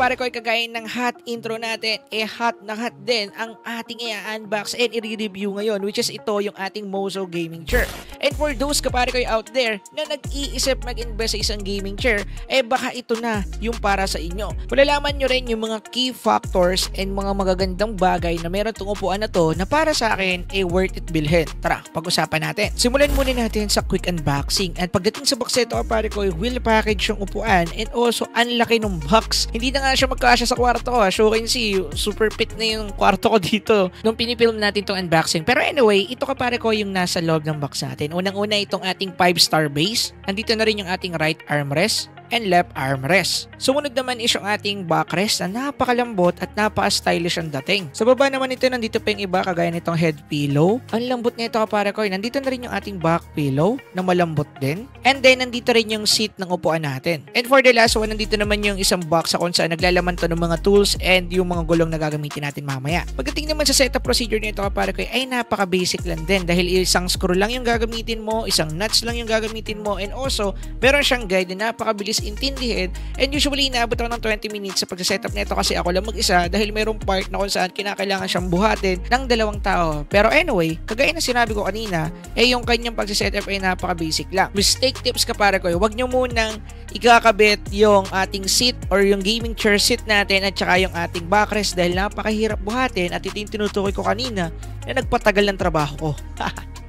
Pare ko ay kagaya ng hot intro natin, hot na hot din ang ating i-unbox and i-review ngayon, which is ito yung ating Mozo gaming chair. And for those kapare ko out there na nag-iisip mag-invest sa isang gaming chair, baka ito na yung para sa inyo. Malalaman nyo rin yung mga key factors and mga magagandang bagay na meron itong upuan na to na para sa akin worth it bilhin. Tara, pag-usapan natin. Simulan muna natin sa quick unboxing. At pagdating sa box ito kapare ko, wheel package yung upuan and also ang laki ng box. Hindi na nga siya magkasya sa kwarto ko. As you can see, super fit na yung kwarto ko dito nung pinipilm natin itong unboxing. Pero anyway, ito kapare ko yung nasa loob ng box natin. Unang-una itong ating 5-star base. Andito na rin yung ating right armrest and left armrest. Sumunod naman is yung ating backrest na napakalambot at napaka-stylish ang dating. Sa baba naman ito, nandito pa yung iba kagaya nitong head pillow. Ang lambot nito kapare ko. Nandito na rin yung ating back pillow na malambot din. And then nandito rin yung seat ng upuan natin. And for the last one, nandito naman yung isang box kung saan naglalaman to ng mga tools and yung mga gulong na gagamitin natin mamaya. Pagdating naman sa setup procedure nito kapare ko ay napaka-basic lang din dahil isang screw lang yung gagamitin mo, isang nuts lang yung gagamitin mo, and also meron siyang guide na napakabilis intindihin, and usually inaabot ako ng 20 minutes sa pagsasetup nito kasi ako lang mag-isa dahil mayroong part na kung saan kinakailangan siyang buhatin ng 2 tao. Pero anyway, kagaya na sinabi ko kanina, yung kanyang pagsasetup ay napaka-basic lang. Mistake tips kapare ko, huwag nyo munang ikakabit yung ating seat or yung gaming chair seat natin at saka yung ating backrest dahil napakahirap buhatin at ito yung tinutukoy ko kanina na nagpatagal ng trabaho ko.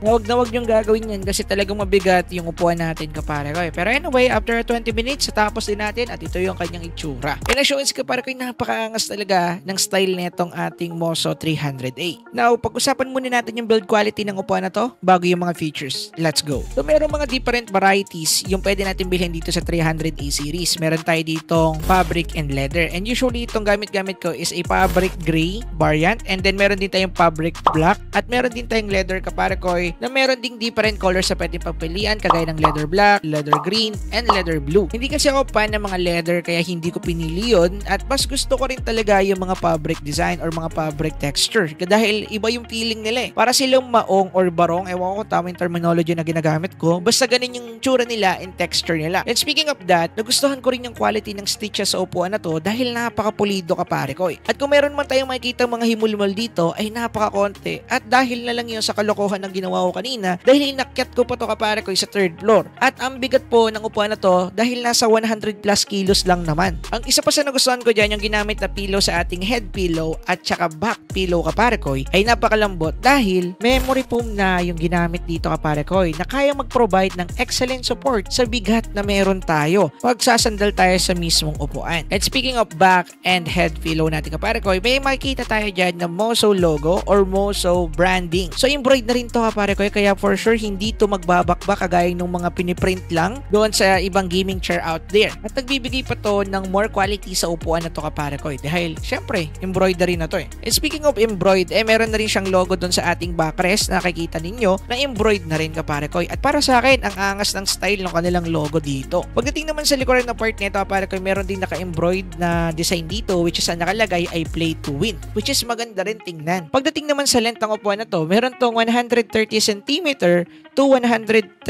Huwag na huwag niyong gagawin yan kasi talagang mabigat yung upuan natin kapare ko. Pero anyway, after 20 minutes, tapos din natin at ito yung kanyang itsura. And as shown kapare ko, napakaangas talaga ng style netong ating Mozo 300A. Now, pag-usapan muna natin yung build quality ng upuan na to bago yung mga features. Let's go. So, meron mga different varieties yung pwede natin bilhin dito sa 300A series. Meron tayo ditong fabric and leather. And usually, itong gamit-gamit ko is a fabric gray variant. And then, meron din tayong fabric black. At meron din tayong leather kapare ko na meron ding different colors sa pwedeng pagpilian kagaya ng leather black, leather green, and leather blue. Hindi kasi ako fan ng mga leather kaya hindi ko pinili yun at mas gusto ko rin talaga yung mga fabric design or mga fabric texture dahil iba yung feeling nila Para silang maong or barong, ewan ko tama yung terminology na ginagamit ko, basta ganun yung tsura nila and texture nila. And speaking of that, nagustuhan ko rin yung quality ng stitches sa upuan na to dahil napakapulido kapare ko At kung meron man tayong makikita mga himulmol dito ay napakakonti at dahil na lang yun sa kalokohan ng ginawa ko kanina dahil inakyat ko pa to kapare ko sa 3rd floor. At ang bigat po ng upuan na to dahil nasa 100 plus kilos lang naman. Ang isa pa sa nagustuhan ko dyan yung ginamit na pillow sa ating head pillow at saka back pillow kapare ko ay napakalambot dahil memory foam na yung ginamit dito kapare ko na kaya mag-provide ng excellent support sa bigat na meron tayo pag sasandal tayo sa mismong upuan. And speaking of back and head pillow natin kapare ko, may makikita tayo dyan na Mozo logo or Mozo branding. So embroidered na rin to kapare ko kaya for sure hindi to magbabakbak kagaya ng mga piniprint lang doon sa ibang gaming chair out there. At nagbibigay pa to ng more quality sa upuan na to kapare ko dahil syempre embroidery na to And speaking of embroidered, meron na rin siyang logo doon sa ating backrest na nakikita ninyo na embroidered na rin kapare ko. At para sa akin, ang angas ng style ng kanilang logo dito. Pagdating naman sa likuran na part nito kapare ko, meron din naka-embroidered na design dito which is ang nakalagay ay play to win which is maganda rin tingnan. Pagdating naman sa length ng upuan na to, meron tong 130 cm to 138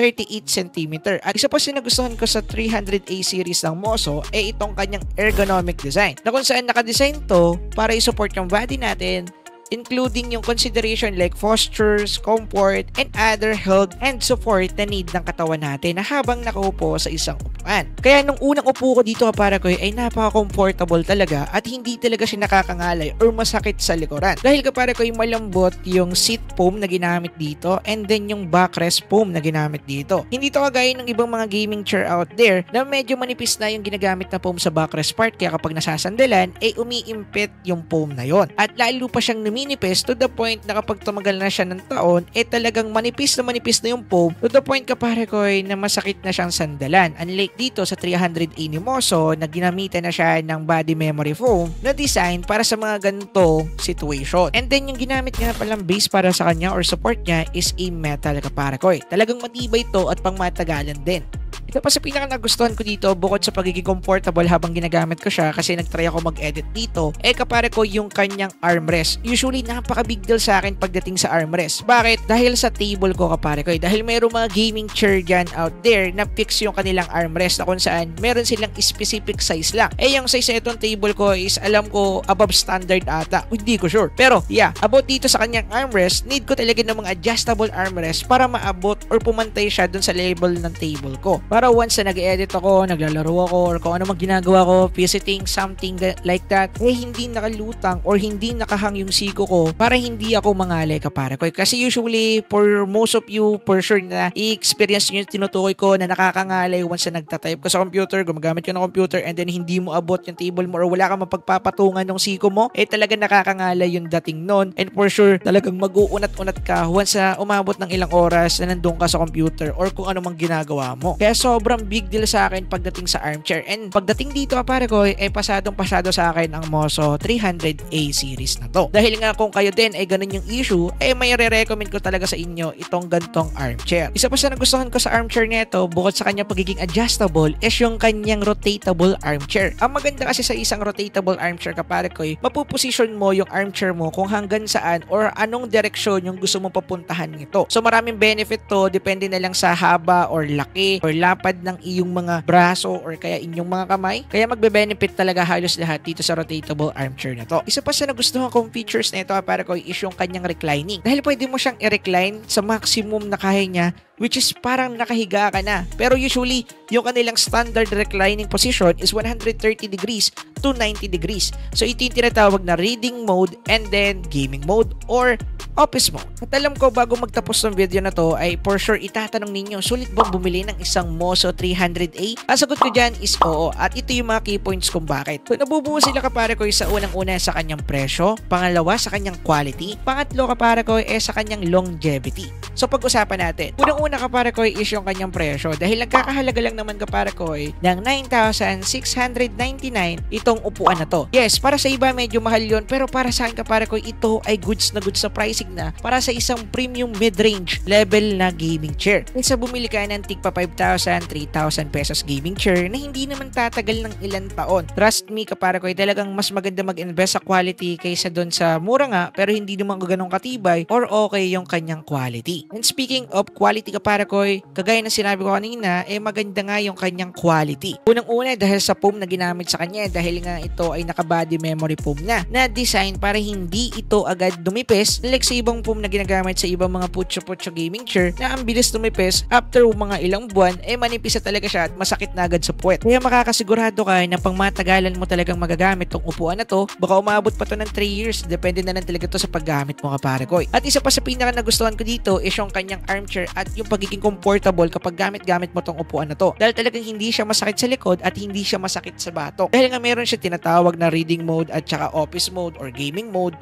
cm. At isa pa sinagustuhan ko sa 300A series ng Mozo itong kanyang ergonomic design na kung saan nakadesign to para i-support yung body natin including yung consideration like postures, comfort, and other health and support na need ng katawan natin na habang nakaupo sa isang upuan. Kaya nung unang upo ko dito para ko ay napaka-comfortable talaga at hindi talaga siya nakakangalay or masakit sa likuran. Dahil kapare ko ay malambot yung seat foam na ginamit dito and then yung backrest foam na ginamit dito. Hindi to kagaya ng ibang mga gaming chair out there na medyo manipis na yung ginagamit na foam sa backrest part kaya kapag nasasandalan ay umiimpit yung foam na yon. At lalo pa siyang naminipis to the point na kapag tumagal na siya ng taon talagang manipis na yung foam to the point kapare ko na masakit na siyang sandalan. Unlike dito sa 300A ni Mozo na ginamitan na siya ng body memory foam na design para sa mga ganito situation. And then yung ginamit nga palang base para sa kanya or support niya is a metal kapare ko. Talagang matibay to at pangmatagalan din. Ito pa sa pinaka nagustuhan ko dito, bukod sa pagiging comfortable habang ginagamit ko siya kasi nagtry ako mag-edit dito, kapare ko yung kanyang armrest. Usually napaka-big deal sa akin pagdating sa armrest. Bakit? Dahil sa table ko, kapare ko. Dahil mayroong mga gaming chair dyan out there na fix yung kanilang armrest na kung saan meron silang specific size lang. Yung size na itong table ko is alam ko above standard ata. Hindi ko sure. Pero yeah, about dito sa kanyang armrest, need ko talaga ng mga adjustable armrest para maabot or pumantay siya dun sa level ng table ko. Para once na nag-edit ako, naglalaro ako, or kung ano mang ginagawa ko, visiting something like that, hindi nakalutang or hindi nakahang yung siko ko para hindi ako mangalay, kapare ko. Kasi usually, for most of you, for sure na i-experience nyo yung tinutukoy ko na nakakangalay once na nagtatype ka sa computer, gumagamit ka ng computer, and then hindi mo abot yung table mo or wala kang mapagpapatungan ng siko mo, talaga nakakangalay yung dating nun. And for sure, talagang mag-uunat-unat ka once na umabot ng ilang oras na nandun ka sa computer or kung ano mang ginagawa mo. Kaya sobrang big deal sa akin pagdating sa armchair. And pagdating dito, kapare ko, pasadong-pasado sa akin ang Mozo 300A series na to. Dahil nga kung kayo din ganun yung issue, may re-recommend ko talaga sa inyo itong gantong armchair. Isa pa sa nagustuhan ko sa armchair nito, bukod sa kanyang pagiging adjustable, is yung kanyang rotatable armchair. Ang maganda kasi sa isang rotatable armchair, kapare ko, mapuposition mo yung armchair mo kung hanggang saan or anong direksyon yung gusto mong papuntahan nito. So maraming benefit to, depende na lang sa haba or laki or lapad ng iyong mga braso or kaya inyong mga kamay. Kaya magbe-benefit talaga halos lahat dito sa rotatable armchair na to. Isa pa sa nagustuhan kong features nito, para ko, is yung kanyang reclining. Dahil pwede mo siyang i-recline sa maximum na kaya niya, which is parang nakahiga ka na. Pero usually, yung kanilang standard reclining position is 130 degrees to 90 degrees. So ito yung tinatawag na reading mode and then gaming mode or office mode. At alam ko, bago magtapos ng video na to, ay for sure itatanong ninyo, sulit bang bumili ng isang Mozo 300A? Ang sagot ko dyan is oo. At ito yung mga key points kung bakit. So nabubuo sila, kapare ko, sa unang-una sa kanyang presyo, pangalawa sa kanyang quality, pangatlo, kapare ko, sa kanyang longevity. So pag-usapan natin, unang-una, kapare ko, is yung kanyang presyo. Dahil nagkakahalaga lang naman, kapare ko, ng 9,699 itong upuan na to. Yes, para sa iba medyo mahal yun, pero para sa akin, kapare ko, ito ay goods na goods sa pricing na para sa isang premium mid-range level na gaming chair. Kaysa bumili ka ng tigpa 5,000, 3,000 pesos gaming chair na hindi naman tatagal ng ilang taon. Trust me, kapare ko, talagang mas maganda mag-invest sa quality kaysa doon sa mura nga pero hindi naman ganong katibay or okay yung kanyang quality. And speaking of quality, kapare ko, kagaya ng sinabi ko kanina, maganda nga yung kanyang quality. Unang-una dahil sa foam na ginamit sa kanya, dahil nga ito ay naka-body memory foam na design para hindi ito agad dumipis, like sa ibang foam na ginagamit sa ibang mga putyo-putyo gaming chair na ang bilis tumipis after mga ilang buwan, manipis na talaga siya at masakit na agad sa puwet. Kaya makakasigurado ka na pang matagalan mo talagang magagamit tong upuan na to, baka umabot pa to ng 3 years, depende na lang talaga to sa paggamit mo, kapare ko. At isa pa sa pinaka nagustuhan ko dito is yung kanyang armchair at yung pagiging comfortable kapag gamit-gamit mo tong upuan na to. Dahil talagang hindi siya masakit sa likod at hindi siya masakit sa batok. Dahil nga meron siya tinatawag na reading mode at saka office mode or gaming mode,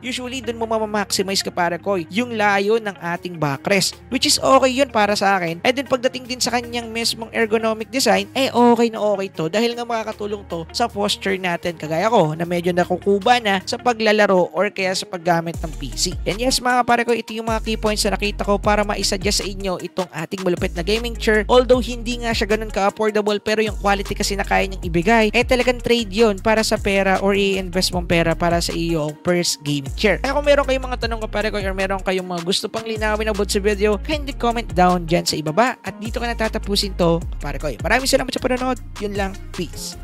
usually dun mo mamamaximize, kapare ko, yung layo ng ating backrest, which is okay yun para sa akin. And then pagdating din sa kanyang mismong ergonomic design, okay na okay to dahil nga makakatulong to sa posture natin, kagaya ko na medyo nakukuba na sa paglalaro or kaya sa paggamit ng PC. And yes, mga kapare ko, ito yung mga key points na nakita ko para ma-suggest sa inyo itong ating malupit na gaming chair. Although hindi nga siya ganun ka-affordable, pero yung quality kasi na kaya niyang ibigay, talagang trade yun para sa pera or i-invest mong pera para sa iyong first gaming chair. Kaya kung meron kayong mga tanong, kapare ko, or meron kayong mga gusto pang linawin about sa video, kindly comment down dyan sa ibaba at dito ka natatapusin to, kapare ko. Maraming salamat sa panonood. Yun lang. Peace.